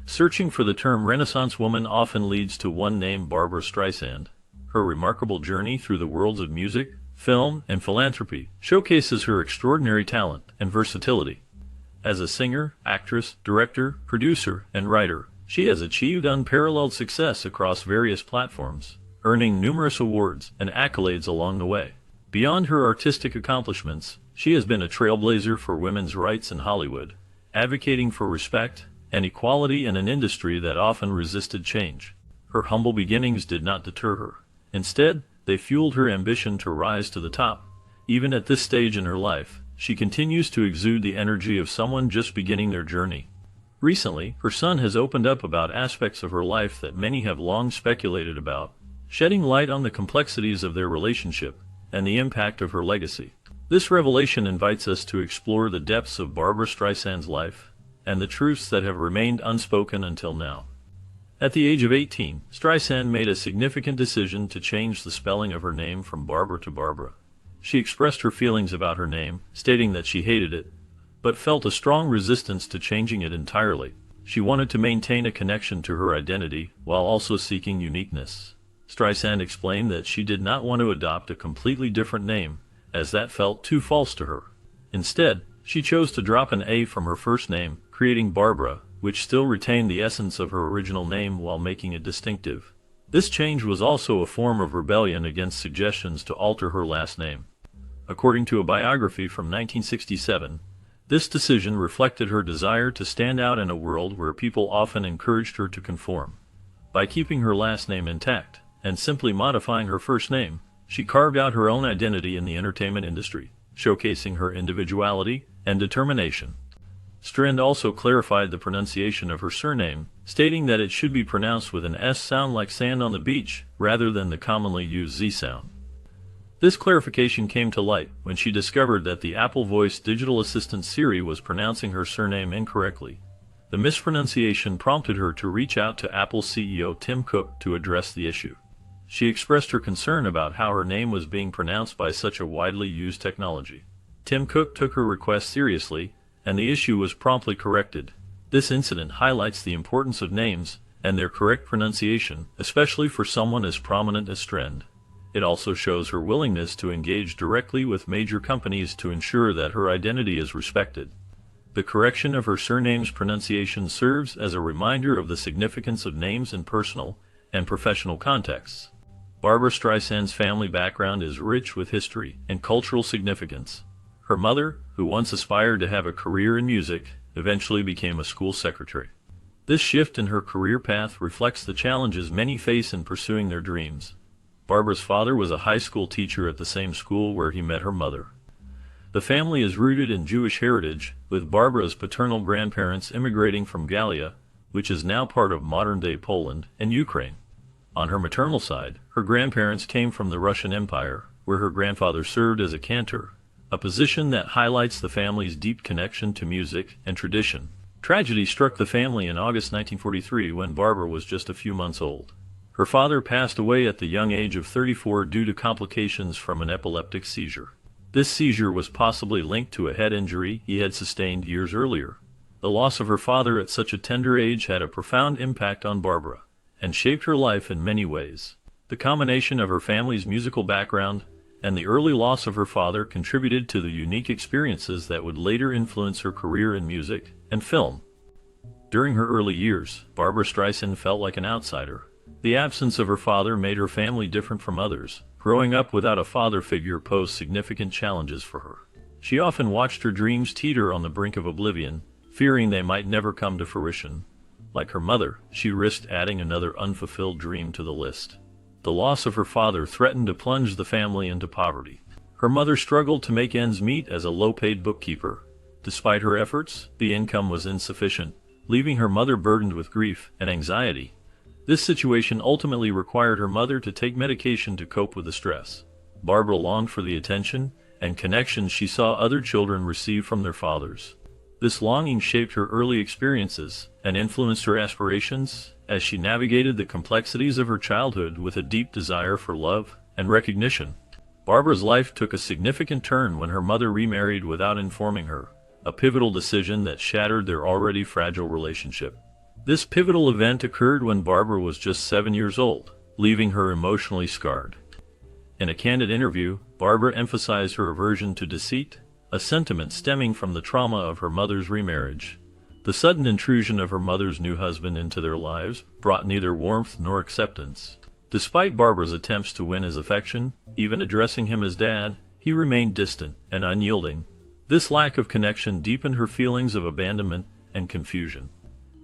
Searching for the term Renaissance woman often leads to one name, Barbra Streisand. Her remarkable journey through the worlds of music, film, and philanthropy showcases her extraordinary talent and versatility. As a singer, actress, director, producer, and writer, she has achieved unparalleled success across various platforms, earning numerous awards and accolades along the way. Beyond her artistic accomplishments, she has been a trailblazer for women's rights in Hollywood, advocating for respect and equality in an industry that often resisted change. Her humble beginnings did not deter her. Instead, they fueled her ambition to rise to the top. Even at this stage in her life, she continues to exude the energy of someone just beginning their journey. Recently, her son has opened up about aspects of her life that many have long speculated about, shedding light on the complexities of their relationship and the impact of her legacy. This revelation invites us to explore the depths of Barbra Streisand's life and the truths that have remained unspoken until now. At the age of 18, Streisand made a significant decision to change the spelling of her name from Barbra to Barbra. She expressed her feelings about her name, stating that she hated it, but felt a strong resistance to changing it entirely. She wanted to maintain a connection to her identity while also seeking uniqueness. Streisand explained that she did not want to adopt a completely different name, as that felt too false to her. Instead, she chose to drop an A from her first name, creating Barbra, which still retained the essence of her original name while making it distinctive. This change was also a form of rebellion against suggestions to alter her last name. According to a biography from 1967, this decision reflected her desire to stand out in a world where people often encouraged her to conform. By keeping her last name intact and simply modifying her first name, she carved out her own identity in the entertainment industry, showcasing her individuality and determination. Streisand also clarified the pronunciation of her surname, stating that it should be pronounced with an S sound like sand on the beach, rather than the commonly used Z sound. This clarification came to light when she discovered that the Apple Voice digital assistant Siri was pronouncing her surname incorrectly. The mispronunciation prompted her to reach out to Apple CEO Tim Cook to address the issue. She expressed her concern about how her name was being pronounced by such a widely used technology. Tim Cook took her request seriously, and the issue was promptly corrected. This incident highlights the importance of names and their correct pronunciation, especially for someone as prominent as Streisand. It also shows her willingness to engage directly with major companies to ensure that her identity is respected. The correction of her surname's pronunciation serves as a reminder of the significance of names in personal and professional contexts. Barbra Streisand's family background is rich with history and cultural significance. Her mother, who once aspired to have a career in music, eventually became a school secretary. This shift in her career path reflects the challenges many face in pursuing their dreams. Barbra's father was a high school teacher at the same school where he met her mother. The family is rooted in Jewish heritage, with Barbra's paternal grandparents immigrating from Galia, which is now part of modern-day Poland and Ukraine. On her maternal side, her grandparents came from the Russian Empire, where her grandfather served as a cantor, a position that highlights the family's deep connection to music and tradition. Tragedy struck the family in August 1943 when Barbra was just a few months old. Her father passed away at the young age of 34 due to complications from an epileptic seizure. This seizure was possibly linked to a head injury he had sustained years earlier. The loss of her father at such a tender age had a profound impact on Barbra, and shaped her life in many ways. The combination of her family's musical background and the early loss of her father contributed to the unique experiences that would later influence her career in music and film. During her early years, Barbra Streisand felt like an outsider. The absence of her father made her family different from others. Growing up without a father figure posed significant challenges for her. She often watched her dreams teeter on the brink of oblivion, fearing they might never come to fruition. Like her mother, she risked adding another unfulfilled dream to the list. The loss of her father threatened to plunge the family into poverty. Her mother struggled to make ends meet as a low-paid bookkeeper. Despite her efforts, the income was insufficient, leaving her mother burdened with grief and anxiety. This situation ultimately required her mother to take medication to cope with the stress. Barbra longed for the attention and connection she saw other children receive from their fathers. This longing shaped her early experiences and influenced her aspirations as she navigated the complexities of her childhood with a deep desire for love and recognition. Barbra's life took a significant turn when her mother remarried without informing her, a pivotal decision that shattered their already fragile relationship. This pivotal event occurred when Barbra was just 7 years old, leaving her emotionally scarred. In a candid interview, Barbra emphasized her aversion to deceit, a sentiment stemming from the trauma of her mother's remarriage. The sudden intrusion of her mother's new husband into their lives brought neither warmth nor acceptance. Despite Barbra's attempts to win his affection, even addressing him as dad, he remained distant and unyielding. This lack of connection deepened her feelings of abandonment and confusion.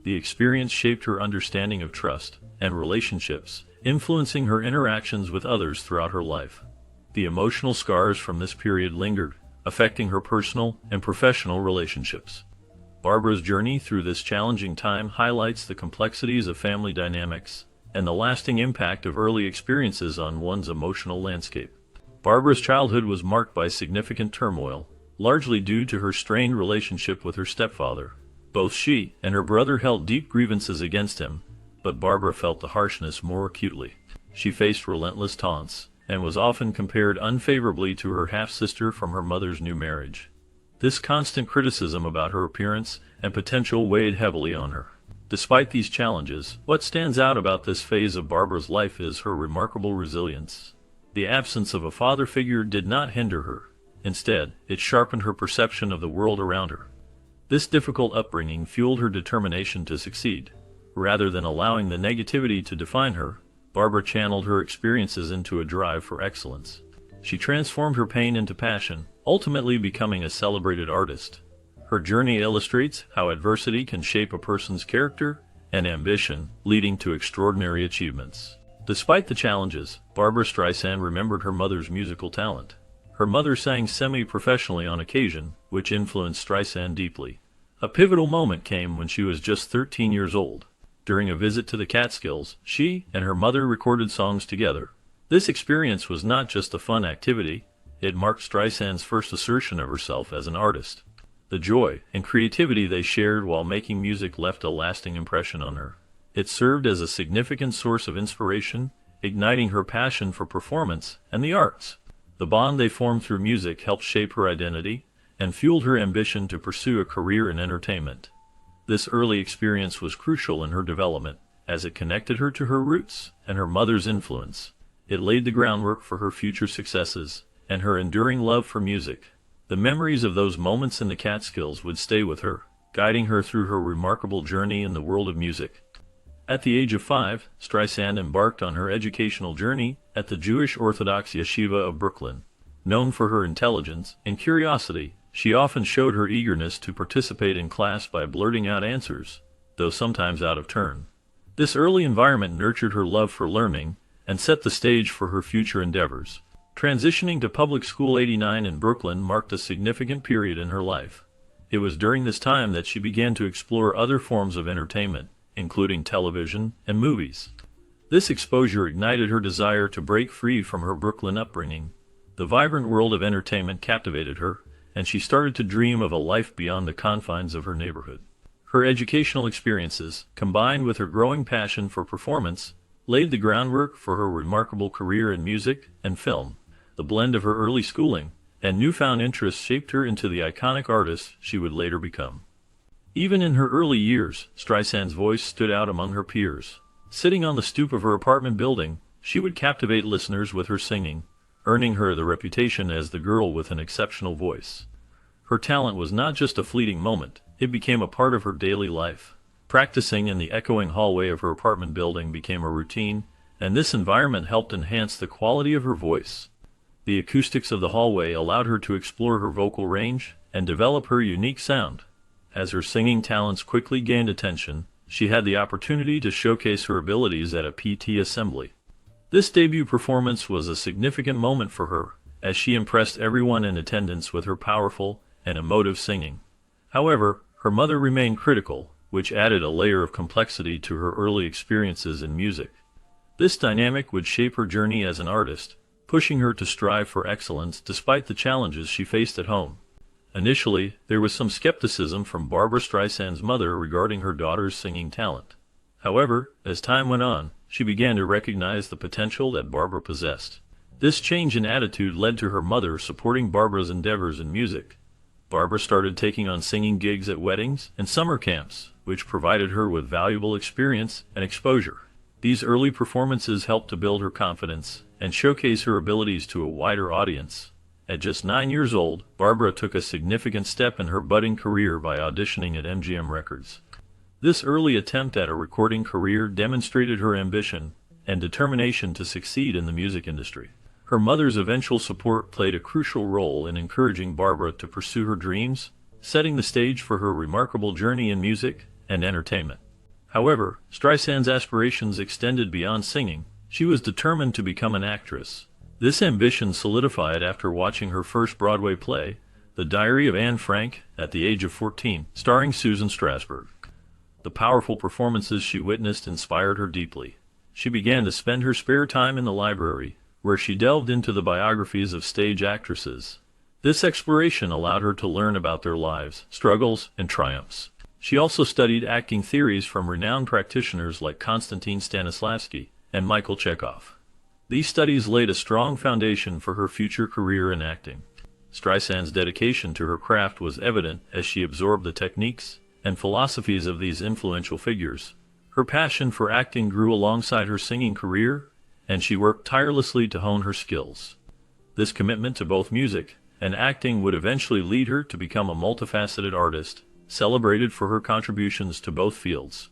The experience shaped her understanding of trust and relationships, influencing her interactions with others throughout her life. The emotional scars from this period lingered, affecting her personal and professional relationships. Barbra's journey through this challenging time highlights the complexities of family dynamics and the lasting impact of early experiences on one's emotional landscape. Barbra's childhood was marked by significant turmoil, largely due to her strained relationship with her stepfather. Both she and her brother held deep grievances against him, but Barbra felt the harshness more acutely. She faced relentless taunts and was often compared unfavorably to her half-sister from her mother's new marriage. This constant criticism about her appearance and potential weighed heavily on her. Despite these challenges, what stands out about this phase of Barbra's life is her remarkable resilience. The absence of a father figure did not hinder her. Instead, it sharpened her perception of the world around her. This difficult upbringing fueled her determination to succeed. Rather than allowing the negativity to define her, Barbra channeled her experiences into a drive for excellence. She transformed her pain into passion, ultimately becoming a celebrated artist. Her journey illustrates how adversity can shape a person's character and ambition, leading to extraordinary achievements. Despite the challenges, Barbra Streisand remembered her mother's musical talent. Her mother sang semi-professionally on occasion, which influenced Streisand deeply. A pivotal moment came when she was just 13 years old. During a visit to the Catskills, she and her mother recorded songs together. This experience was not just a fun activity, it marked Streisand's first assertion of herself as an artist. The joy and creativity they shared while making music left a lasting impression on her. It served as a significant source of inspiration, igniting her passion for performance and the arts. The bond they formed through music helped shape her identity and fueled her ambition to pursue a career in entertainment. This early experience was crucial in her development, as it connected her to her roots and her mother's influence. It laid the groundwork for her future successes and her enduring love for music. The memories of those moments in the Catskills would stay with her, guiding her through her remarkable journey in the world of music. At the age of 5, Streisand embarked on her educational journey at the Jewish Orthodox Yeshiva of Brooklyn. Known for her intelligence and curiosity, she often showed her eagerness to participate in class by blurting out answers, though sometimes out of turn. This early environment nurtured her love for learning and set the stage for her future endeavors. Transitioning to public school '89 in Brooklyn marked a significant period in her life. It was during this time that she began to explore other forms of entertainment, including television and movies. This exposure ignited her desire to break free from her Brooklyn upbringing. The vibrant world of entertainment captivated her, and she started to dream of a life beyond the confines of her neighborhood. Her educational experiences, combined with her growing passion for performance, laid the groundwork for her remarkable career in music and film. The blend of her early schooling and newfound interests shaped her into the iconic artist she would later become. Even in her early years, Streisand's voice stood out among her peers. Sitting on the stoop of her apartment building, she would captivate listeners with her singing, earning her the reputation as the girl with an exceptional voice. Her talent was not just a fleeting moment, it became a part of her daily life. Practicing in the echoing hallway of her apartment building became a routine, and this environment helped enhance the quality of her voice. The acoustics of the hallway allowed her to explore her vocal range and develop her unique sound. As her singing talents quickly gained attention, she had the opportunity to showcase her abilities at a PT assembly. This debut performance was a significant moment for her, as she impressed everyone in attendance with her powerful and emotive singing. However, her mother remained critical, which added a layer of complexity to her early experiences in music. This dynamic would shape her journey as an artist, pushing her to strive for excellence despite the challenges she faced at home. Initially, there was some skepticism from Barbra Streisand's mother regarding her daughter's singing talent. However, as time went on, she began to recognize the potential that Barbra possessed. This change in attitude led to her mother supporting Barbra's endeavors in music. Barbra started taking on singing gigs at weddings and summer camps, which provided her with valuable experience and exposure. These early performances helped to build her confidence and showcase her abilities to a wider audience. At just 9 years old, Barbra took a significant step in her budding career by auditioning at MGM Records. This early attempt at a recording career demonstrated her ambition and determination to succeed in the music industry. Her mother's eventual support played a crucial role in encouraging Barbra to pursue her dreams, setting the stage for her remarkable journey in music and entertainment. However, Streisand's aspirations extended beyond singing. She was determined to become an actress. This ambition solidified after watching her first Broadway play, The Diary of Anne Frank, at the age of 14, starring Susan Strasberg. The powerful performances she witnessed inspired her deeply. She began to spend her spare time in the library, where she delved into the biographies of stage actresses. This exploration allowed her to learn about their lives, struggles, and triumphs. She also studied acting theories from renowned practitioners like Konstantin Stanislavski and Michael Chekhov. These studies laid a strong foundation for her future career in acting. Streisand's dedication to her craft was evident as she absorbed the techniques and philosophies of these influential figures. Her passion for acting grew alongside her singing career, and she worked tirelessly to hone her skills. This commitment to both music and acting would eventually lead her to become a multifaceted artist, celebrated for her contributions to both fields.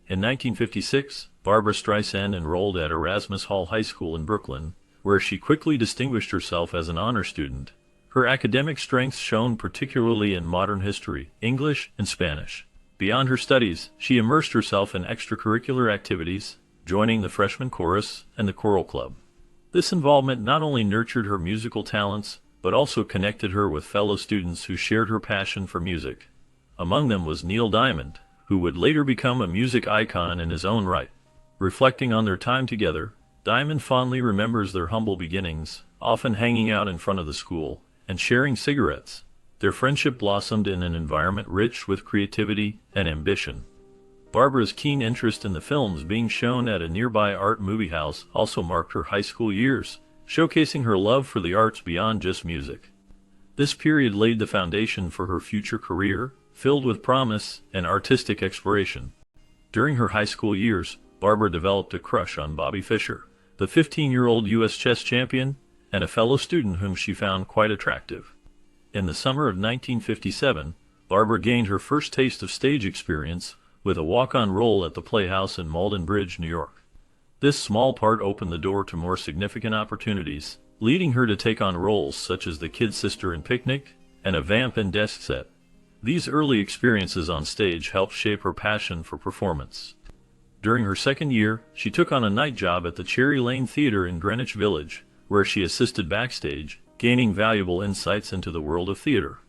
In 1956, Barbra Streisand enrolled at Erasmus Hall High School in Brooklyn, where she quickly distinguished herself as an honor student. Her academic strengths shone particularly in modern history, English, and Spanish. Beyond her studies, she immersed herself in extracurricular activities, joining the freshman chorus and the choral club. This involvement not only nurtured her musical talents, but also connected her with fellow students who shared her passion for music. Among them was Neil Diamond, who would later become a music icon in his own right. Reflecting on their time together, Diamond fondly remembers their humble beginnings, often hanging out in front of the school and sharing cigarettes. Their friendship blossomed in an environment rich with creativity and ambition. Barbra's keen interest in the films being shown at a nearby art movie house also marked her high school years, showcasing her love for the arts beyond just music. This period laid the foundation for her future career, filled with promise and artistic exploration. During her high school years, Barbra developed a crush on Bobby Fischer, the 15-year-old U.S. chess champion, and a fellow student whom she found quite attractive. In the summer of 1957, Barbra gained her first taste of stage experience with a walk-on role at the Playhouse in Malden Bridge, New York. This small part opened the door to more significant opportunities, leading her to take on roles such as the kid sister in Picnic and a vamp in Desk Set. These early experiences on stage helped shape her passion for performance. During her second year, she took on a night job at the Cherry Lane Theatre in Greenwich Village, where she assisted backstage, gaining valuable insights into the world of theater.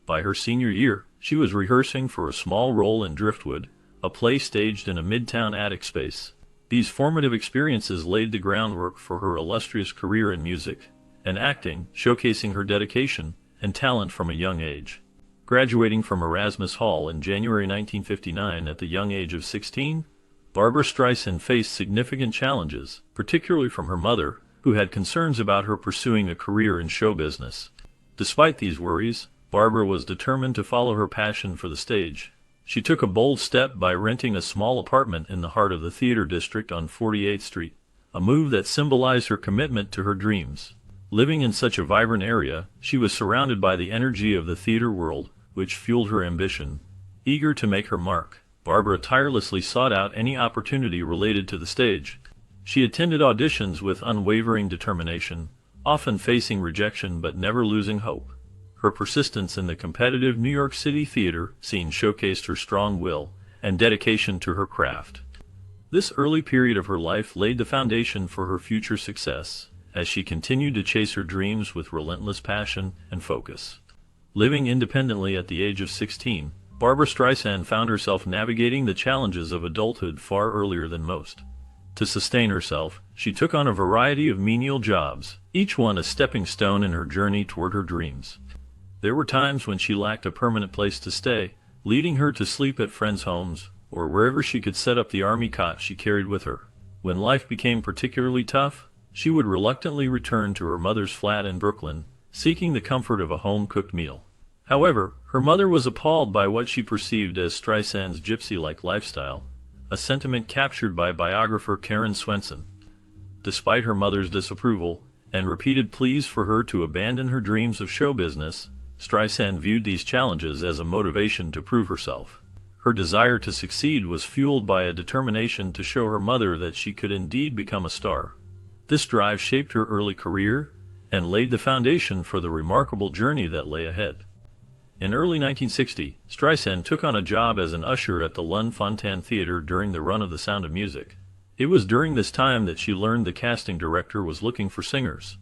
By her senior year, she was rehearsing for a small role in Driftwood, a play staged in a midtown attic space. These formative experiences laid the groundwork for her illustrious career in music and acting, showcasing her dedication and talent from a young age. Graduating from Erasmus Hall in January 1959 at the young age of 16, Barbra Streisand faced significant challenges, particularly from her mother, who had concerns about her pursuing a career in show business. Despite these worries, Barbra was determined to follow her passion for the stage. She took a bold step by renting a small apartment in the heart of the theater district on 48th Street, a move that symbolized her commitment to her dreams. Living in such a vibrant area, she was surrounded by the energy of the theater world, which fueled her ambition. Eager to make her mark, Barbra tirelessly sought out any opportunity related to the stage. She attended auditions with unwavering determination, often facing rejection but never losing hope. Her persistence in the competitive New York City theater scene showcased her strong will and dedication to her craft. This early period of her life laid the foundation for her future success, as she continued to chase her dreams with relentless passion and focus. Living independently at the age of 16, Barbra Streisand found herself navigating the challenges of adulthood far earlier than most. To sustain herself, she took on a variety of menial jobs, each one a stepping stone in her journey toward her dreams. There were times when she lacked a permanent place to stay, leading her to sleep at friends' homes, or wherever she could set up the army cot she carried with her. When life became particularly tough, she would reluctantly return to her mother's flat in Brooklyn, seeking the comfort of a home-cooked meal. However, her mother was appalled by what she perceived as Streisand's gypsy-like lifestyle, a sentiment captured by biographer Karen Swenson. Despite her mother's disapproval and repeated pleas for her to abandon her dreams of show business, Streisand viewed these challenges as a motivation to prove herself. Her desire to succeed was fueled by a determination to show her mother that she could indeed become a star. This drive shaped her early career and laid the foundation for the remarkable journey that lay ahead. In early 1960, Streisand took on a job as an usher at the Lund-Fontanne Theatre during the run of The Sound of Music. It was during this time that she learned the casting director was looking for singers.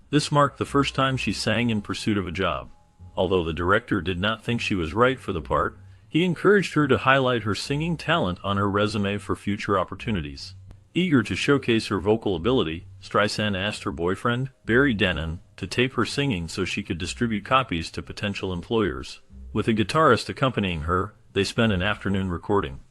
This marked the first time she sang in pursuit of a job. Although the director did not think she was right for the part, he encouraged her to highlight her singing talent on her resume for future opportunities. Eager to showcase her vocal ability, Streisand asked her boyfriend, Barry Dennen, to tape her singing so she could distribute copies to potential employers. With a guitarist accompanying her, they spent an afternoon recording.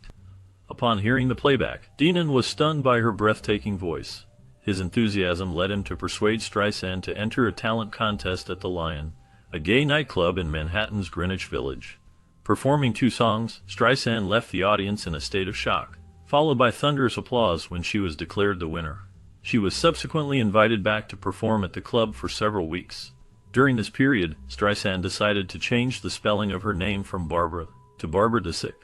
Upon hearing the playback, Dennen was stunned by her breathtaking voice. His enthusiasm led him to persuade Streisand to enter a talent contest at the Lion, a gay nightclub in Manhattan's Greenwich Village. Performing 2 songs, Streisand left the audience in a state of shock, followed by thunderous applause when she was declared the winner. She was subsequently invited back to perform at the club for several weeks. During this period, Streisand decided to change the spelling of her name from Barbra to Barbara Disick.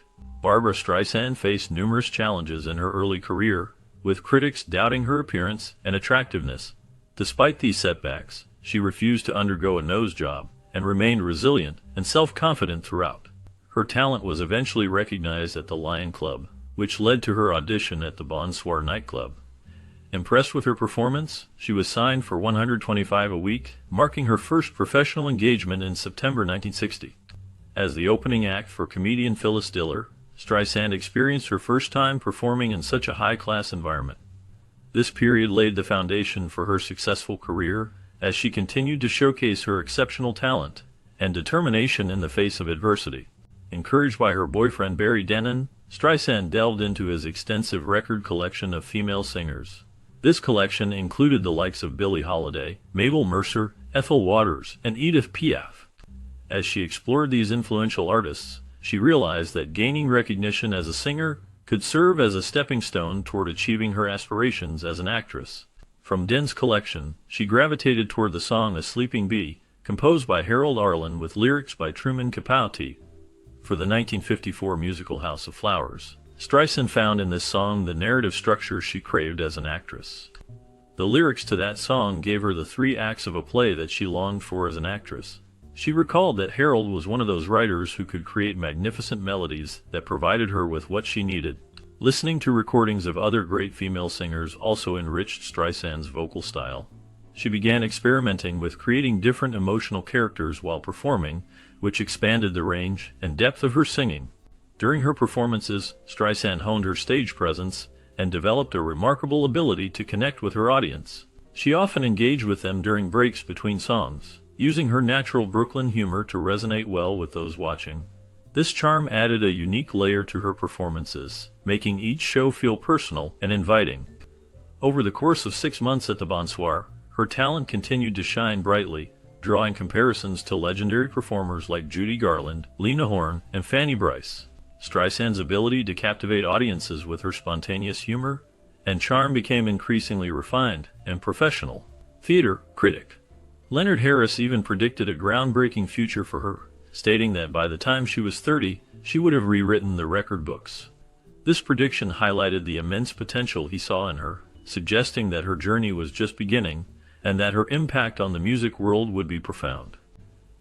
Barbra Streisand faced numerous challenges in her early career, with critics doubting her appearance and attractiveness. Despite these setbacks, she refused to undergo a nose job and remained resilient and self-confident throughout. Her talent was eventually recognized at the Lion Club, which led to her audition at the Bonsoir nightclub. Impressed with her performance, she was signed for $125 a week, marking her first professional engagement in September 1960. As the opening act for comedian Phyllis Diller, Streisand experienced her first time performing in such a high-class environment. This period laid the foundation for her successful career, as she continued to showcase her exceptional talent and determination in the face of adversity. Encouraged by her boyfriend Barry Dennen, Streisand delved into his extensive record collection of female singers. This collection included the likes of Billie Holiday, Mabel Mercer, Ethel Waters, and Edith Piaf. As she explored these influential artists, she realized that gaining recognition as a singer could serve as a stepping stone toward achieving her aspirations as an actress. From Den's collection, she gravitated toward the song A Sleeping Bee, composed by Harold Arlen with lyrics by Truman Capote. For the 1954 musical House of Flowers, Streisand found in this song the narrative structure she craved as an actress. The lyrics to that song gave her the 3 acts of a play that she longed for as an actress. She recalled that Harold was one of those writers who could create magnificent melodies that provided her with what she needed. Listening to recordings of other great female singers also enriched Streisand's vocal style. She began experimenting with creating different emotional characters while performing, which expanded the range and depth of her singing. During her performances, Streisand honed her stage presence and developed a remarkable ability to connect with her audience. She often engaged with them during breaks between songs, using her natural Brooklyn humor to resonate well with those watching. This charm added a unique layer to her performances, making each show feel personal and inviting. Over the course of 6 months at the Bonsoir, her talent continued to shine brightly, drawing comparisons to legendary performers like Judy Garland, Lena Horne, and Fanny Brice. Streisand's ability to captivate audiences with her spontaneous humor and charm became increasingly refined and professional. Theater critic Leonard Harris even predicted a groundbreaking future for her, stating that by the time she was 30, she would have rewritten the record books. This prediction highlighted the immense potential he saw in her, suggesting that her journey was just beginning and that her impact on the music world would be profound.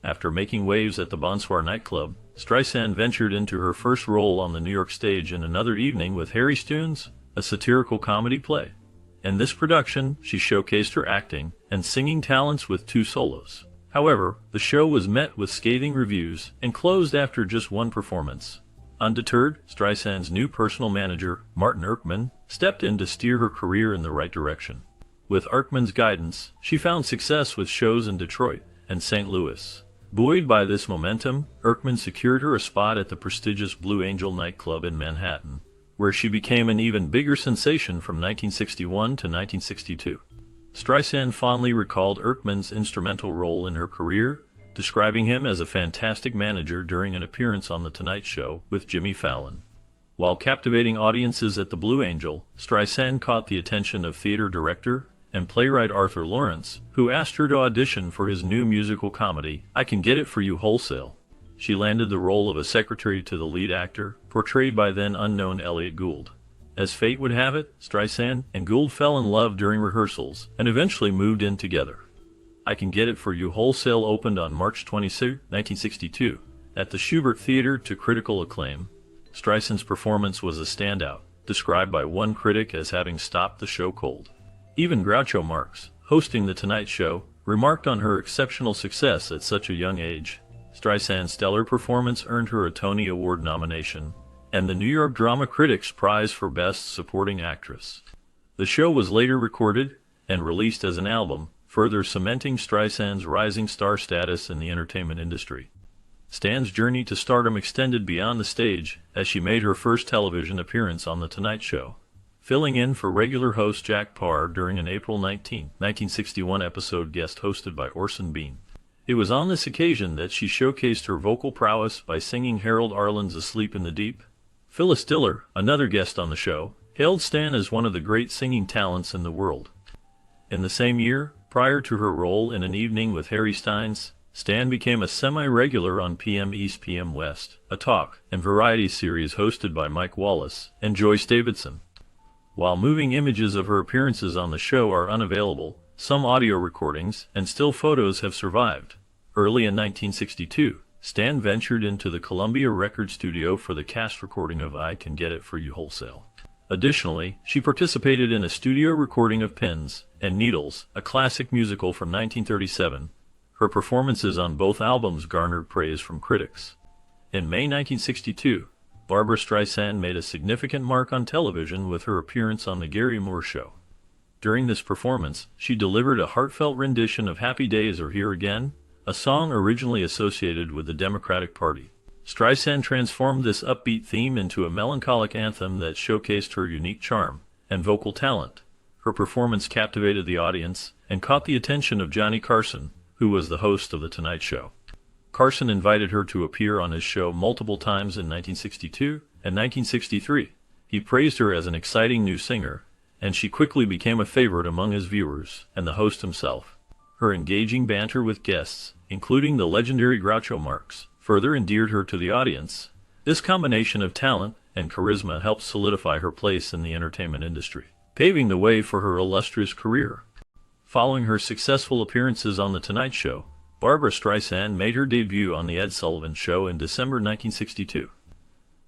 After making waves at the Bonsoir nightclub, Streisand ventured into her first role on the New York stage in Another Evening with Harry Stoons, a satirical comedy play. In this production, she showcased her acting and singing talents with 2 solos. However, the show was met with scathing reviews and closed after just 1 performance. Undeterred, Streisand's new personal manager, Martin Erckman, stepped in to steer her career in the right direction. With Erckman's guidance, she found success with shows in Detroit and St. Louis. Buoyed by this momentum, Erckman secured her a spot at the prestigious Blue Angel nightclub in Manhattan, where she became an even bigger sensation from 1961 to 1962. Streisand fondly recalled Erckman's instrumental role in her career, describing him as a fantastic manager during an appearance on The Tonight Show with Jimmy Fallon. While captivating audiences at the Blue Angel, Streisand caught the attention of theater director and playwright Arthur Lawrence, who asked her to audition for his new musical comedy, I Can Get It For You Wholesale. She landed the role of a secretary to the lead actor, portrayed by then unknown Elliott Gould. As fate would have it, Streisand and Gould fell in love during rehearsals and eventually moved in together. I Can Get It For You Wholesale opened on March 26, 1962, at the Schubert Theater to critical acclaim. Streisand's performance was a standout, described by one critic as having stopped the show cold. Even Groucho Marx, hosting The Tonight Show, remarked on her exceptional success at such a young age. Streisand's stellar performance earned her a Tony Award nomination and the New York Drama Critics Prize for Best Supporting Actress. The show was later recorded and released as an album, further cementing Streisand's rising star status in the entertainment industry. Stan's journey to stardom extended beyond the stage as she made her first television appearance on The Tonight Show, filling in for regular host Jack Paar during an April 19, 1961 episode guest hosted by Orson Bean. It was on this occasion that she showcased her vocal prowess by singing Harold Arlen's Asleep in the Deep. Phyllis Diller, another guest on the show, hailed Stan as one of the great singing talents in the world. In the same year, prior to her role in An Evening with Harry Stynes, Stan became a semi-regular on PM East PM West, a talk and variety series hosted by Mike Wallace and Joyce Davidson. While moving images of her appearances on the show are unavailable, some audio recordings and still photos have survived. Early in 1962, Stan ventured into the Columbia Record studio for the cast recording of I Can Get It For You Wholesale. Additionally, she participated in a studio recording of Pins and Needles, a classic musical from 1937. Her performances on both albums garnered praise from critics. In May 1962, Barbra Streisand made a significant mark on television with her appearance on The Gary Moore Show. During this performance, she delivered a heartfelt rendition of Happy Days Are Here Again, a song originally associated with the Democratic Party. Streisand transformed this upbeat theme into a melancholic anthem that showcased her unique charm and vocal talent. Her performance captivated the audience and caught the attention of Johnny Carson, who was the host of The Tonight Show. Carson invited her to appear on his show multiple times in 1962 and 1963. He praised her as an exciting new singer, and she quickly became a favorite among his viewers and the host himself. Her engaging banter with guests, including the legendary Groucho Marx, further endeared her to the audience. This combination of talent and charisma helped solidify her place in the entertainment industry, paving the way for her illustrious career. Following her successful appearances on The Tonight Show, Barbra Streisand made her debut on The Ed Sullivan Show in December 1962.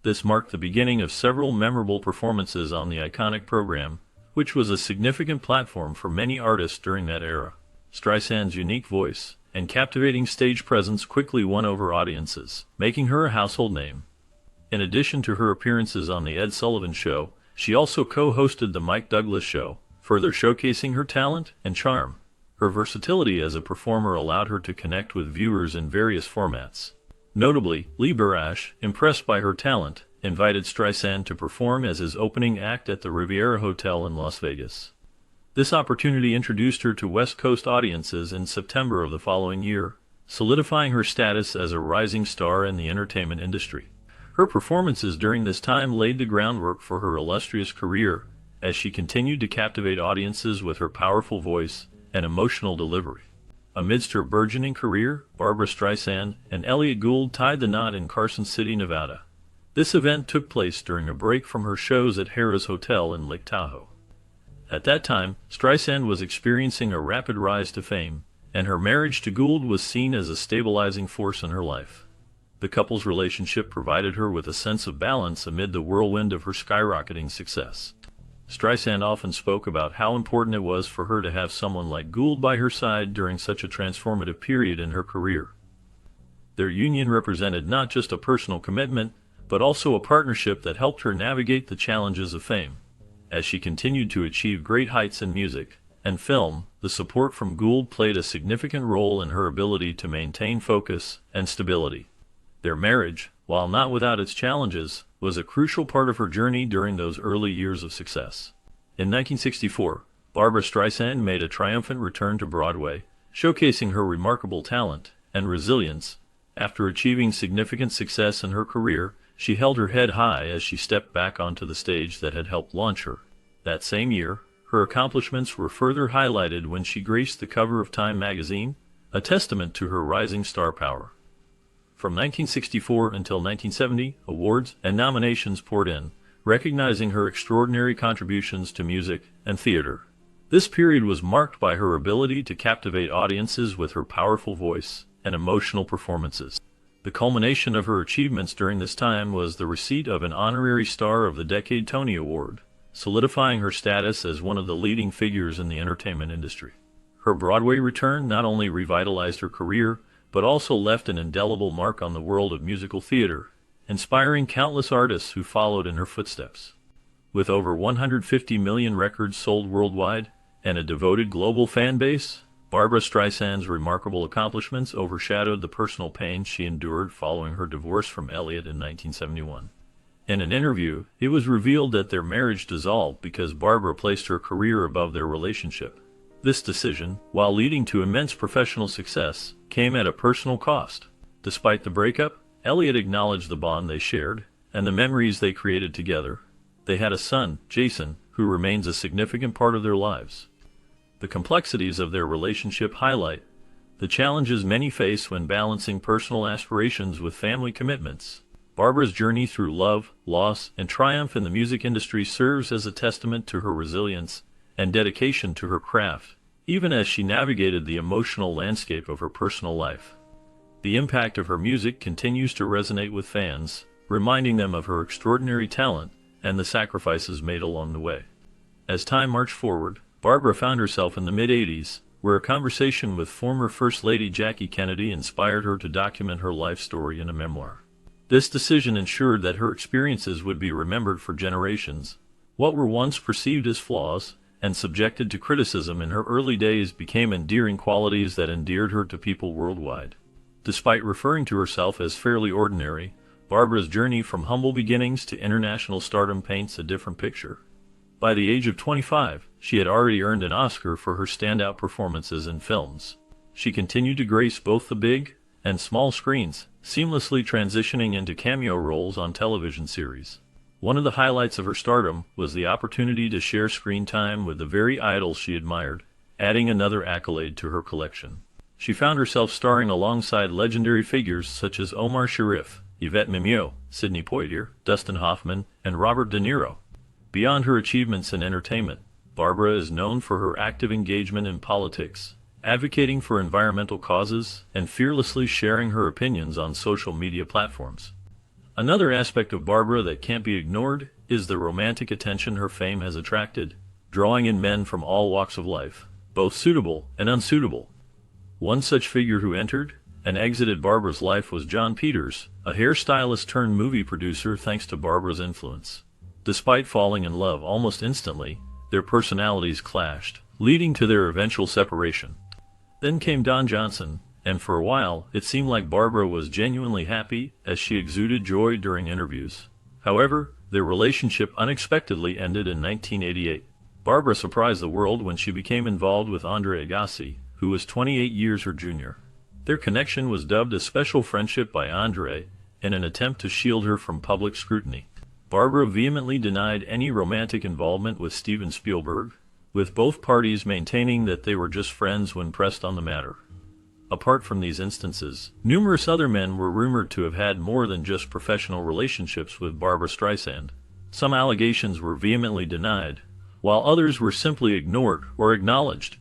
This marked the beginning of several memorable performances on the iconic program, which was a significant platform for many artists during that era. Streisand's unique voice and captivating stage presence quickly won over audiences, making her a household name. In addition to her appearances on The Ed Sullivan Show, she also co-hosted The Mike Douglas Show, further showcasing her talent and charm. Her versatility as a performer allowed her to connect with viewers in various formats. Notably, Lee Barash, impressed by her talent, invited Streisand to perform as his opening act at the Riviera Hotel in Las Vegas. This opportunity introduced her to West Coast audiences in September of the following year, solidifying her status as a rising star in the entertainment industry. Her performances during this time laid the groundwork for her illustrious career, as she continued to captivate audiences with her powerful voice and emotional delivery. Amidst her burgeoning career, Barbra Streisand and Elliott Gould tied the knot in Carson City, Nevada. This event took place during a break from her shows at Harrah's Hotel in Lake Tahoe. At that time, Streisand was experiencing a rapid rise to fame, and her marriage to Gould was seen as a stabilizing force in her life. The couple's relationship provided her with a sense of balance amid the whirlwind of her skyrocketing success. Streisand often spoke about how important it was for her to have someone like Gould by her side during such a transformative period in her career. Their union represented not just a personal commitment, but also a partnership that helped her navigate the challenges of fame. As she continued to achieve great heights in music and film, the support from Gould played a significant role in her ability to maintain focus and stability. Their marriage, while not without its challenges, was a crucial part of her journey during those early years of success. In 1964, Barbra Streisand made a triumphant return to Broadway, showcasing her remarkable talent and resilience. After achieving significant success in her career, she held her head high as she stepped back onto the stage that had helped launch her. That same year, her accomplishments were further highlighted when she graced the cover of Time magazine, a testament to her rising star power. From 1964 until 1970, awards and nominations poured in, recognizing her extraordinary contributions to music and theater. This period was marked by her ability to captivate audiences with her powerful voice and emotional performances. The culmination of her achievements during this time was the receipt of an honorary Star of the Decade Tony Award, solidifying her status as one of the leading figures in the entertainment industry. Her Broadway return not only revitalized her career, but also left an indelible mark on the world of musical theater, inspiring countless artists who followed in her footsteps. With over 150 million records sold worldwide and a devoted global fan base, Barbra Streisand's remarkable accomplishments overshadowed the personal pain she endured following her divorce from Elliot in 1971. In an interview, it was revealed that their marriage dissolved because Barbra placed her career above their relationship. This decision, while leading to immense professional success, came at a personal cost. Despite the breakup, Elliot acknowledged the bond they shared and the memories they created together. They had a son, Jason, who remains a significant part of their lives. The complexities of their relationship highlight the challenges many face when balancing personal aspirations with family commitments. Barbra's journey through love, loss, and triumph in the music industry serves as a testament to her resilience and dedication to her craft, even as she navigated the emotional landscape of her personal life. The impact of her music continues to resonate with fans, reminding them of her extraordinary talent and the sacrifices made along the way. As time marched forward, Barbra found herself in the mid-80s, where a conversation with former First Lady Jackie Kennedy inspired her to document her life story in a memoir. This decision ensured that her experiences would be remembered for generations. What were once perceived as flaws and subjected to criticism in her early days became endearing qualities that endeared her to people worldwide. Despite referring to herself as fairly ordinary, Barbra's journey from humble beginnings to international stardom paints a different picture. By the age of 25, she had already earned an Oscar for her standout performances in films. She continued to grace both the big and small screens, seamlessly transitioning into cameo roles on television series. One of the highlights of her stardom was the opportunity to share screen time with the very idols she admired, adding another accolade to her collection. She found herself starring alongside legendary figures such as Omar Sharif, Yvette Mimieux, Sidney Poitier, Dustin Hoffman, and Robert De Niro. Beyond her achievements in entertainment, Barbra is known for her active engagement in politics, advocating for environmental causes and fearlessly sharing her opinions on social media platforms. Another aspect of Barbra that can't be ignored is the romantic attention her fame has attracted, drawing in men from all walks of life, both suitable and unsuitable. One such figure who entered and exited Barbra's life was John Peters, a hairstylist turned movie producer thanks to Barbra's influence. Despite falling in love almost instantly, their personalities clashed, leading to their eventual separation. Then came Don Johnson, and for a while, it seemed like Barbra was genuinely happy as she exuded joy during interviews. However, their relationship unexpectedly ended in 1988. Barbra surprised the world when she became involved with Andre Agassi, who was 28 years her junior. Their connection was dubbed a special friendship by Andre in an attempt to shield her from public scrutiny. Barbra vehemently denied any romantic involvement with Steven Spielberg, with both parties maintaining that they were just friends when pressed on the matter. Apart from these instances, numerous other men were rumored to have had more than just professional relationships with Barbra Streisand. Some allegations were vehemently denied, while others were simply ignored or acknowledged.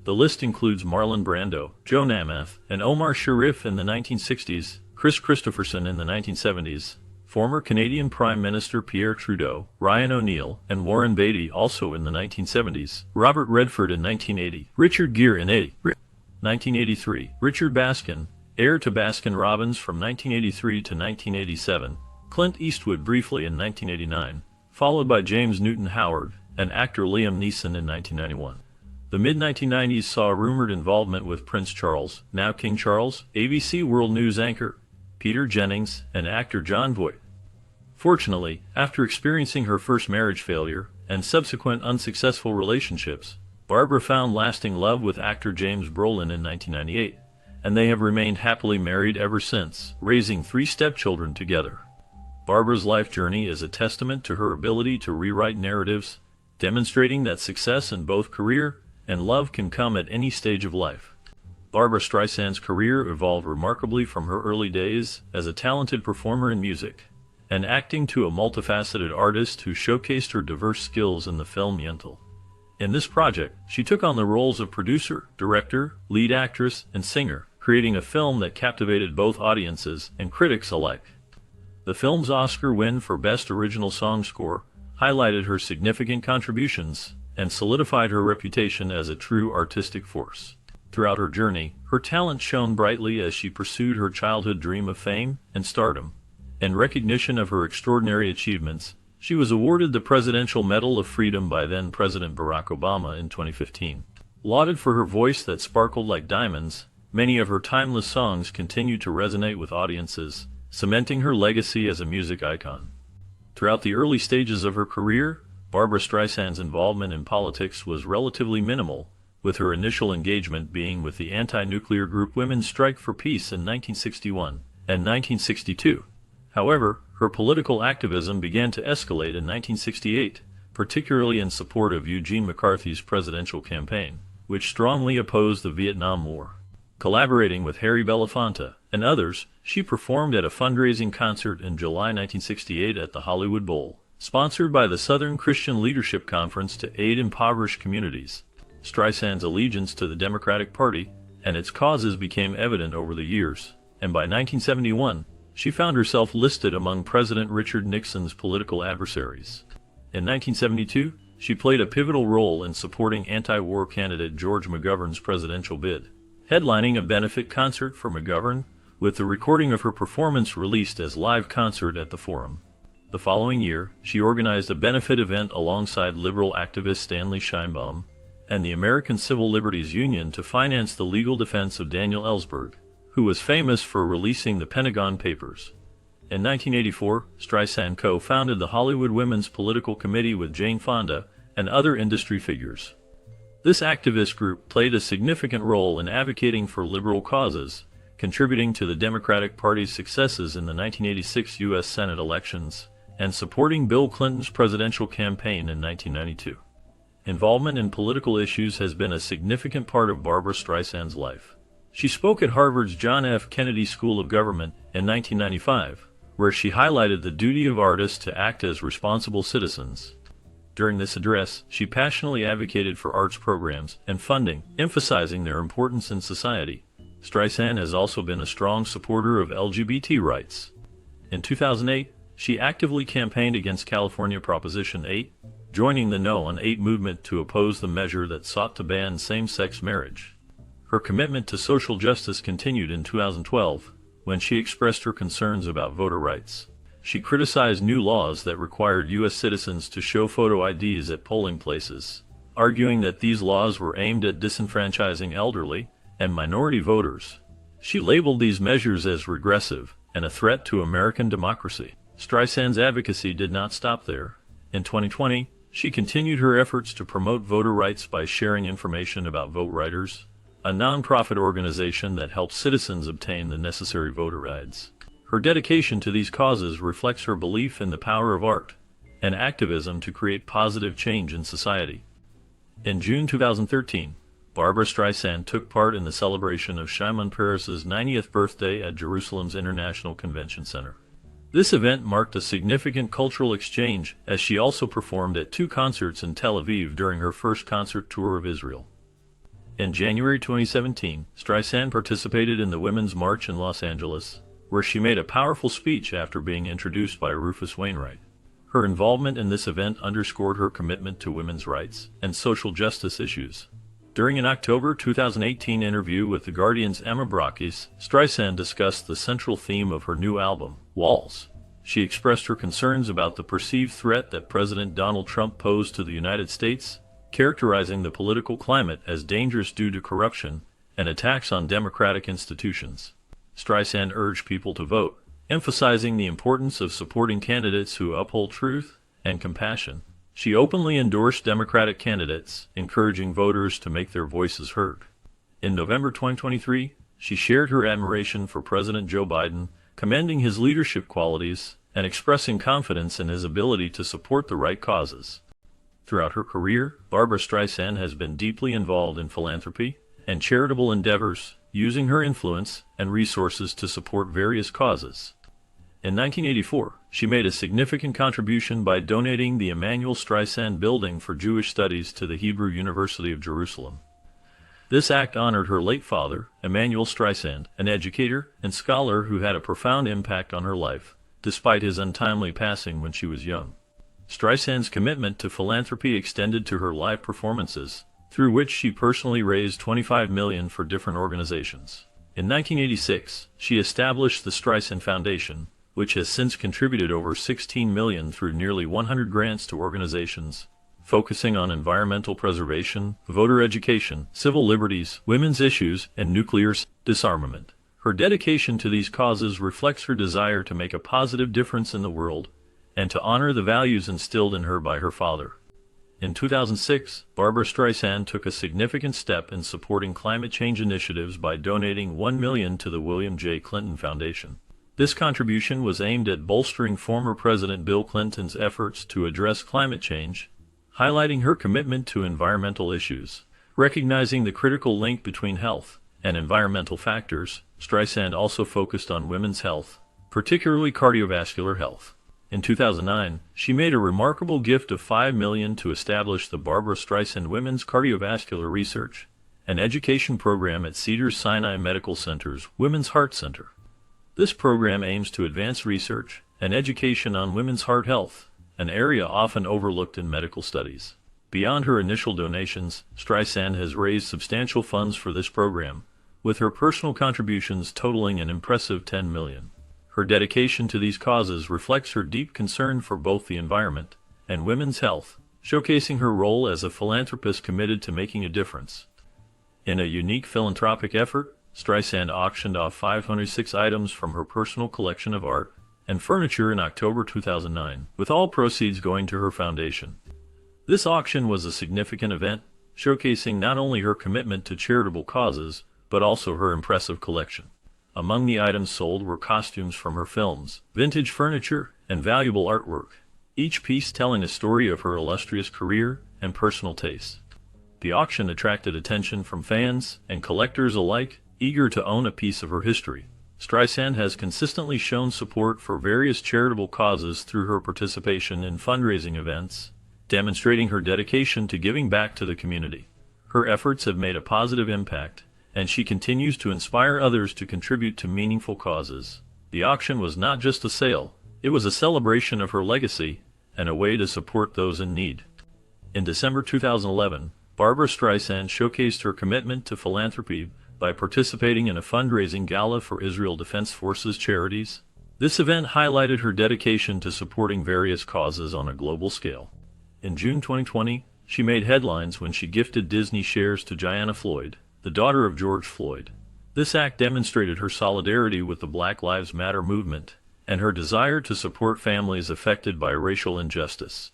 The list includes Marlon Brando, Joe Namath, and Omar Sharif in the 1960s, Chris Christopherson in the 1970s, former Canadian Prime Minister Pierre Trudeau, Ryan O'Neill, and Warren Beatty also in the 1970s, Robert Redford in 1980, Richard Gere in 1983, Richard Baskin, heir to Baskin-Robbins from 1983 to 1987, Clint Eastwood briefly in 1989, followed by James Newton Howard and actor Liam Neeson in 1991. The mid-1990s saw rumored involvement with Prince Charles, now King Charles, ABC World News anchor Peter Jennings, and actor Jon Voight. Fortunately, after experiencing her first marriage failure and subsequent unsuccessful relationships, Barbra found lasting love with actor James Brolin in 1998, and they have remained happily married ever since, raising 3 stepchildren together. Barbra's life journey is a testament to her ability to rewrite narratives, demonstrating that success in both career and love can come at any stage of life. Barbra Streisand's career evolved remarkably from her early days as a talented performer in music and acting to a multifaceted artist who showcased her diverse skills in the film Yentl. In this project, she took on the roles of producer, director, lead actress, and singer, creating a film that captivated both audiences and critics alike. The film's Oscar win for Best Original Song Score highlighted her significant contributions and solidified her reputation as a true artistic force. Throughout her journey, her talent shone brightly as she pursued her childhood dream of fame and stardom. In recognition of her extraordinary achievements, she was awarded the Presidential Medal of Freedom by then-President Barack Obama in 2015. Lauded for her voice that sparkled like diamonds, many of her timeless songs continue to resonate with audiences, cementing her legacy as a music icon. Throughout the early stages of her career, Barbra Streisand's involvement in politics was relatively minimal, with her initial engagement being with the anti-nuclear group Women's Strike for Peace in 1961 and 1962. However, her political activism began to escalate in 1968, particularly in support of Eugene McCarthy's presidential campaign, which strongly opposed the Vietnam War. Collaborating with Harry Belafonte and others, she performed at a fundraising concert in July 1968 at the Hollywood Bowl, sponsored by the Southern Christian Leadership Conference to aid impoverished communities. Streisand's allegiance to the Democratic Party and its causes became evident over the years, and by 1971, she found herself listed among President Richard Nixon's political adversaries. In 1972, she played a pivotal role in supporting anti-war candidate George McGovern's presidential bid, headlining a benefit concert for McGovern, with the recording of her performance released as live concert at the Forum. The following year, she organized a benefit event alongside liberal activist Stanley Scheinbaum and the American Civil Liberties Union to finance the legal defense of Daniel Ellsberg, who was famous for releasing the Pentagon Papers. In 1984, Streisand co-founded the Hollywood Women's Political Committee with Jane Fonda and other industry figures. This activist group played a significant role in advocating for liberal causes, contributing to the Democratic Party's successes in the 1986 U.S. Senate elections, and supporting Bill Clinton's presidential campaign in 1992. Involvement in political issues has been a significant part of Barbra Streisand's life. She spoke at Harvard's John F. Kennedy School of Government in 1995, where she highlighted the duty of artists to act as responsible citizens. During this address, she passionately advocated for arts programs and funding, emphasizing their importance in society. Streisand has also been a strong supporter of LGBT rights. In 2008, she actively campaigned against California Proposition 8, joining the No on 8 movement to oppose the measure that sought to ban same-sex marriage. Her commitment to social justice continued in 2012, when she expressed her concerns about voter rights. She criticized new laws that required U.S. citizens to show photo IDs at polling places, arguing that these laws were aimed at disenfranchising elderly and minority voters. She labeled these measures as regressive and a threat to American democracy. Streisand's advocacy did not stop there. In 2020, she continued her efforts to promote voter rights by sharing information about Vote Riders, a non-profit organization that helps citizens obtain the necessary voter rights. Her dedication to these causes reflects her belief in the power of art and activism to create positive change in society. In June 2013, Barbra Streisand took part in the celebration of Shimon Peres's 90th birthday at Jerusalem's International Convention Center. This event marked a significant cultural exchange, as she also performed at 2 concerts in Tel Aviv during her first concert tour of Israel. In January 2017, Streisand participated in the Women's March in Los Angeles, where she made a powerful speech after being introduced by Rufus Wainwright. Her involvement in this event underscored her commitment to women's rights and social justice issues. During an October 2018 interview with The Guardian's Emma Brakis, Streisand discussed the central theme of her new album, Walls. She expressed her concerns about the perceived threat that President Donald Trump posed to the United States, characterizing the political climate as dangerous due to corruption and attacks on democratic institutions. Streisand urged people to vote, emphasizing the importance of supporting candidates who uphold truth and compassion. She openly endorsed Democratic candidates, encouraging voters to make their voices heard. In November 2023, She shared her admiration for President Joe Biden, commending his leadership qualities and expressing confidence in his ability to support the right causes. Throughout her career, Barbra Streisand has been deeply involved in philanthropy and charitable endeavors, using her influence and resources to support various causes. In 1984, she made a significant contribution by donating the Emanuel Streisand Building for Jewish Studies to the Hebrew University of Jerusalem. This act honored her late father, Emanuel Streisand, an educator and scholar who had a profound impact on her life, despite his untimely passing when she was young. Streisand's commitment to philanthropy extended to her live performances, through which she personally raised $25 million for different organizations. In 1986, she established the Streisand Foundation, which has since contributed over $16 million through nearly 100 grants to organizations focusing on environmental preservation, voter education, civil liberties, women's issues, and nuclear disarmament. Her dedication to these causes reflects her desire to make a positive difference in the world and to honor the values instilled in her by her father. In 2006, Barbra Streisand took a significant step in supporting climate change initiatives by donating $1 million to the William J. Clinton Foundation. This contribution was aimed at bolstering former President Bill Clinton's efforts to address climate change, highlighting her commitment to environmental issues. Recognizing the critical link between health and environmental factors, Streisand also focused on women's health, particularly cardiovascular health. In 2009, she made a remarkable gift of $5 million to establish the Barbra Streisand Women's Cardiovascular Research and Education Program at Cedars-Sinai Medical Center's Women's Heart Center. This program aims to advance research and education on women's heart health, an area often overlooked in medical studies. Beyond her initial donations, Streisand has raised substantial funds for this program, with her personal contributions totaling an impressive $10 million. Her dedication to these causes reflects her deep concern for both the environment and women's health, showcasing her role as a philanthropist committed to making a difference. In a unique philanthropic effort, Streisand auctioned off 506 items from her personal collection of art and furniture in October 2009, with all proceeds going to her foundation. This auction was a significant event, showcasing not only her commitment to charitable causes, but also her impressive collection. Among the items sold were costumes from her films, vintage furniture, and valuable artwork, each piece telling a story of her illustrious career and personal tastes. The auction attracted attention from fans and collectors alike, eager to own a piece of her history. Streisand has consistently shown support for various charitable causes through her participation in fundraising events, demonstrating her dedication to giving back to the community. Her efforts have made a positive impact, and she continues to inspire others to contribute to meaningful causes. The auction was not just a sale, it was a celebration of her legacy and a way to support those in need. In December 2011, Barbra Streisand showcased her commitment to philanthropy by participating in a fundraising gala for Israel Defense Forces charities. This event highlighted her dedication to supporting various causes on a global scale. In June 2020, she made headlines when she gifted Disney shares to Gianna Floyd, the daughter of George Floyd. This act demonstrated her solidarity with the Black Lives Matter movement and her desire to support families affected by racial injustice.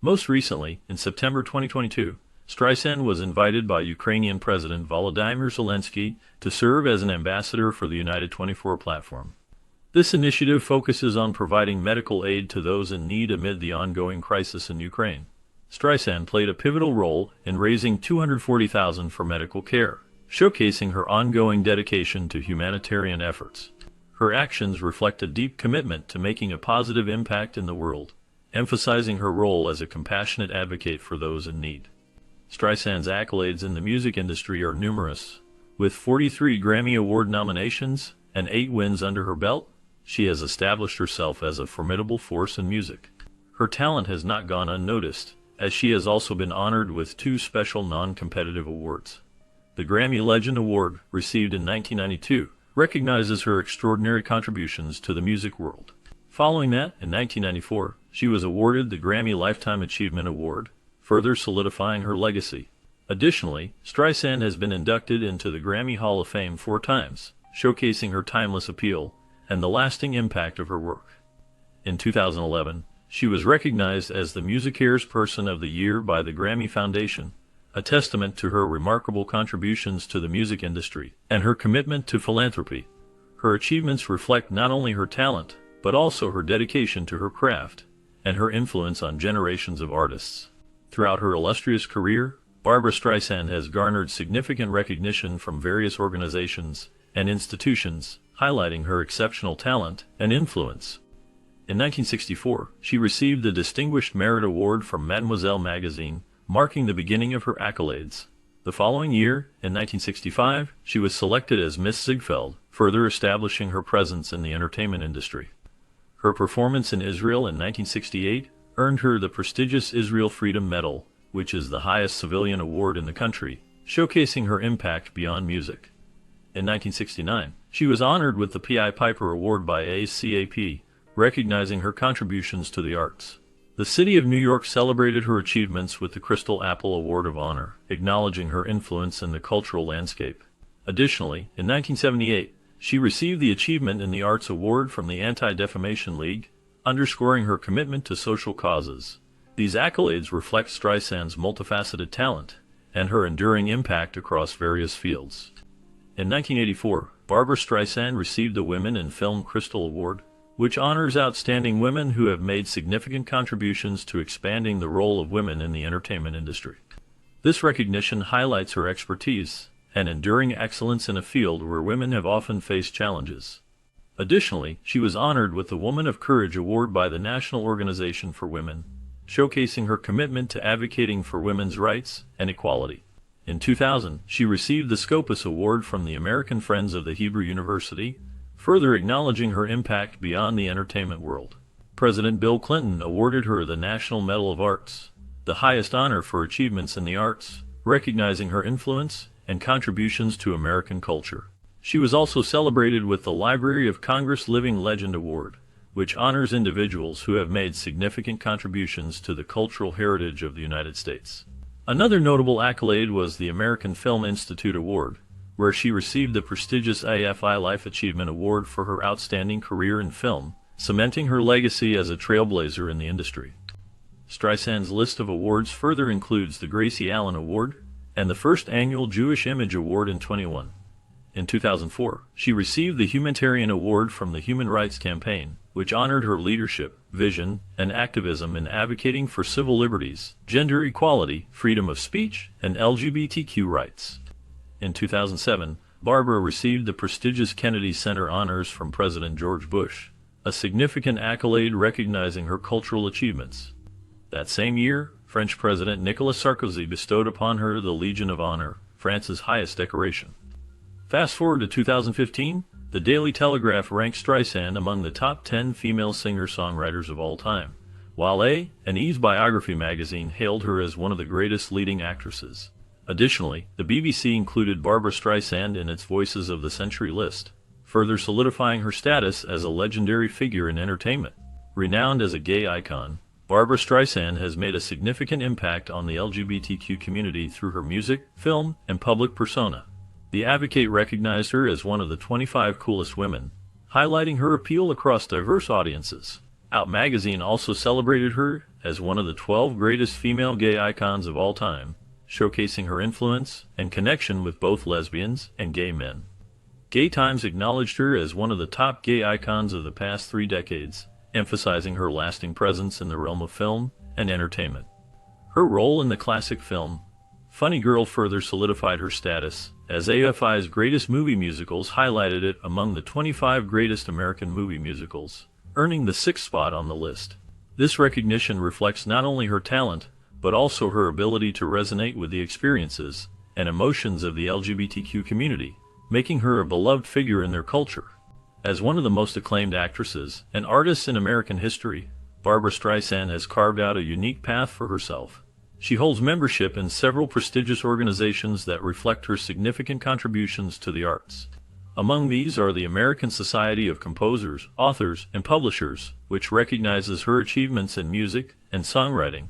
Most recently, in September 2022, Streisand was invited by Ukrainian President Volodymyr Zelensky to serve as an ambassador for the United 24 platform. This initiative focuses on providing medical aid to those in need amid the ongoing crisis in Ukraine. Streisand played a pivotal role in raising $240,000 for medical care, showcasing her ongoing dedication to humanitarian efforts. Her actions reflect a deep commitment to making a positive impact in the world, emphasizing her role as a compassionate advocate for those in need. Streisand's accolades in the music industry are numerous. With 43 Grammy Award nominations and 8 wins under her belt, she has established herself as a formidable force in music. Her talent has not gone unnoticed, as she has also been honored with 2 special non-competitive awards. The Grammy Legend Award, received in 1992, recognizes her extraordinary contributions to the music world. Following that, in 1994, she was awarded the Grammy Lifetime Achievement Award, further solidifying her legacy. Additionally, Streisand has been inducted into the Grammy Hall of Fame 4 times, showcasing her timeless appeal and the lasting impact of her work. In 2011, she was recognized as the Music Cares Person of the Year by the Grammy Foundation, a testament to her remarkable contributions to the music industry and her commitment to philanthropy. Her achievements reflect not only her talent, but also her dedication to her craft and her influence on generations of artists. Throughout her illustrious career, Barbra Streisand has garnered significant recognition from various organizations and institutions, highlighting her exceptional talent and influence. In 1964, she received the Distinguished Merit Award from Mademoiselle magazine, marking the beginning of her accolades. The following year, in 1965, she was selected as Miss Ziegfeld, further establishing her presence in the entertainment industry. Her performance in Israel in 1968 earned her the prestigious Israel Freedom Medal, which is the highest civilian award in the country, showcasing her impact beyond music. In 1969, she was honored with the P.I. Piper Award by ACAP, recognizing her contributions to the arts. The city of New York celebrated her achievements with the Crystal Apple Award of Honor, acknowledging her influence in the cultural landscape. Additionally, in 1978, she received the Achievement in the Arts Award from the Anti-Defamation League, underscoring her commitment to social causes. These accolades reflect Streisand's multifaceted talent and her enduring impact across various fields. In 1984, Barbra Streisand received the Women in Film Crystal Award, which honors outstanding women who have made significant contributions to expanding the role of women in the entertainment industry. This recognition highlights her expertise and enduring excellence in a field where women have often faced challenges. Additionally, she was honored with the Woman of Courage Award by the National Organization for Women, showcasing her commitment to advocating for women's rights and equality. In 2000, she received the Scopus Award from the American Friends of the Hebrew University, further acknowledging her impact beyond the entertainment world. President Bill Clinton awarded her the National Medal of Arts, the highest honor for achievements in the arts, recognizing her influence and contributions to American culture. She was also celebrated with the Library of Congress Living Legend Award, which honors individuals who have made significant contributions to the cultural heritage of the United States. Another notable accolade was the American Film Institute Award, where she received the prestigious AFI Life Achievement Award for her outstanding career in film, cementing her legacy as a trailblazer in the industry. Streisand's list of awards further includes the Gracie Allen Award and the first annual Jewish Image Award in 2021. In 2004, she received the Humanitarian Award from the Human Rights Campaign, which honored her leadership, vision, and activism in advocating for civil liberties, gender equality, freedom of speech, and LGBTQ rights. In 2007, Barbra received the prestigious Kennedy Center honors from President George Bush, a significant accolade recognizing her cultural achievements. That same year, French President Nicolas Sarkozy bestowed upon her the Legion of Honor, France's highest decoration. Fast forward to 2015, the Daily Telegraph ranked Streisand among the top 10 female singer-songwriters of all time, while an E's Biography magazine hailed her as one of the greatest leading actresses. Additionally, the BBC included Barbra Streisand in its Voices of the Century list, further solidifying her status as a legendary figure in entertainment. Renowned as a gay icon, Barbra Streisand has made a significant impact on the LGBTQ community through her music, film, and public persona. The Advocate recognized her as one of the 25 coolest women, highlighting her appeal across diverse audiences. Out magazine also celebrated her as one of the 12 greatest female gay icons of all time, showcasing her influence and connection with both lesbians and gay men. Gay Times acknowledged her as one of the top gay icons of the past 3 decades, emphasizing her lasting presence in the realm of film and entertainment. Her role in the classic film Funny Girl further solidified her status, as AFI's Greatest Movie Musicals highlighted it among the 25 greatest American movie musicals, earning the 6th spot on the list. This recognition reflects not only her talent, but also her ability to resonate with the experiences and emotions of the LGBTQ community, making her a beloved figure in their culture. As one of the most acclaimed actresses and artists in American history, Barbra Streisand has carved out a unique path for herself. She holds membership in several prestigious organizations that reflect her significant contributions to the arts. Among these are the American Society of Composers, Authors, and Publishers, which recognizes her achievements in music and songwriting.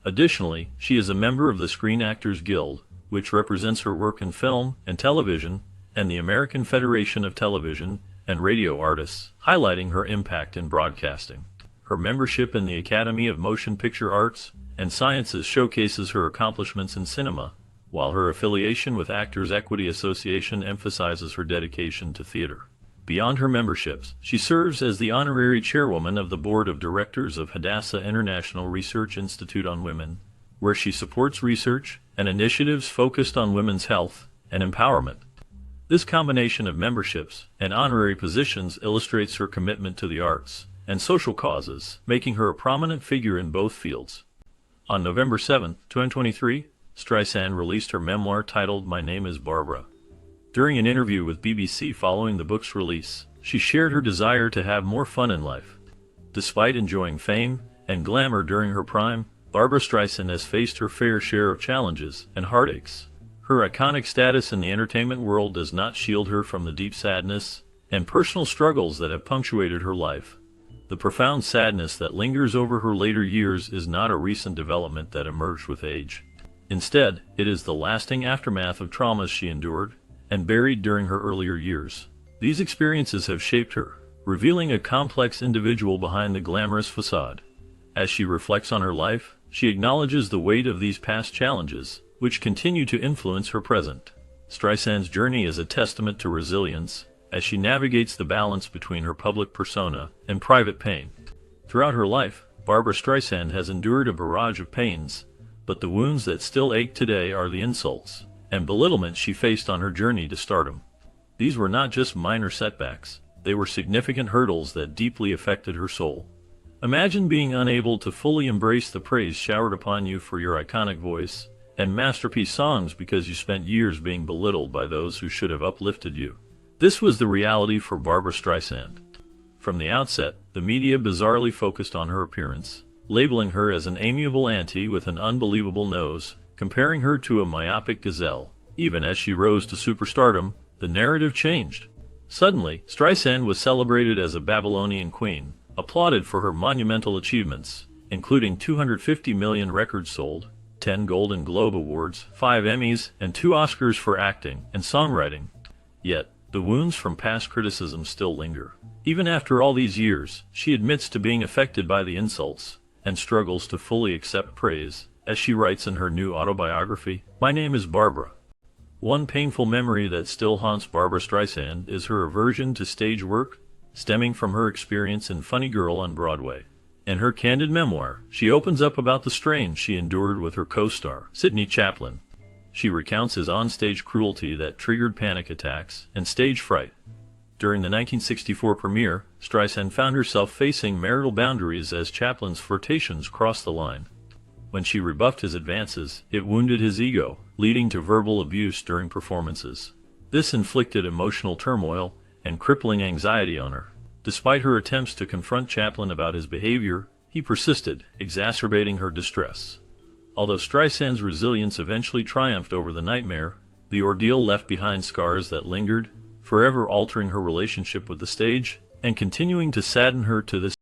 Additionally, she is a member of the Screen Actors Guild, which represents her work in film and television, and the American Federation of Television and Radio Artists, highlighting her impact in broadcasting. Her membership in the Academy of Motion Picture Arts and Sciences showcases her accomplishments in cinema, while her affiliation with Actors Equity Association emphasizes her dedication to theater. Beyond her memberships, she serves as the honorary chairwoman of the board of directors of Hadassah International Research Institute on Women, where she supports research and initiatives focused on women's health and empowerment. This combination of memberships and honorary positions illustrates her commitment to the arts and social causes, making her a prominent figure in both fields. On November 7, 2023, Streisand released her memoir titled My Name is Barbra. During an interview with BBC following the book's release, she shared her desire to have more fun in life. Despite enjoying fame and glamour during her prime, Barbra Streisand has faced her fair share of challenges and heartaches. Her iconic status in the entertainment world does not shield her from the deep sadness and personal struggles that have punctuated her life. The profound sadness that lingers over her later years is not a recent development that emerged with age. Instead, it is the lasting aftermath of traumas she endured and buried during her earlier years. These experiences have shaped her, revealing a complex individual behind the glamorous facade. As she reflects on her life, she acknowledges the weight of these past challenges, which continue to influence her present. Streisand's journey is a testament to resilience, as she navigates the balance between her public persona and private pain. Throughout her life, Barbra Streisand has endured a barrage of pains, but the wounds that still ache today are the insults and belittlement she faced on her journey to stardom. These were not just minor setbacks, they were significant hurdles that deeply affected her soul. Imagine being unable to fully embrace the praise showered upon you for your iconic voice and masterpiece songs because you spent years being belittled by those who should have uplifted you. This was the reality for Barbra Streisand. From the outset, the media bizarrely focused on her appearance, labeling her as an amiable auntie with an unbelievable nose, comparing her to a myopic gazelle. Even as she rose to superstardom, the narrative changed. Suddenly, Streisand was celebrated as a Babylonian queen, applauded for her monumental achievements, including 250 million records sold, 10 Golden Globe Awards, 5 Emmys, and 2 Oscars for acting and songwriting. Yet, the wounds from past criticism still linger. Even after all these years, she admits to being affected by the insults and struggles to fully accept praise, as she writes in her new autobiography, My Name is Barbra. One painful memory that still haunts Barbra Streisand is her aversion to stage work, stemming from her experience in Funny Girl on Broadway. In her candid memoir, she opens up about the strain she endured with her co-star, Sidney Chaplin. She recounts his onstage cruelty that triggered panic attacks and stage fright. During the 1964 premiere, Streisand found herself facing marital boundaries as Chaplin's flirtations crossed the line. When she rebuffed his advances, it wounded his ego, leading to verbal abuse during performances. This inflicted emotional turmoil and crippling anxiety on her. Despite her attempts to confront Chaplin about his behavior, he persisted, exacerbating her distress. Although Streisand's resilience eventually triumphed over the nightmare, the ordeal left behind scars that lingered, forever altering her relationship with the stage and continuing to sadden her to this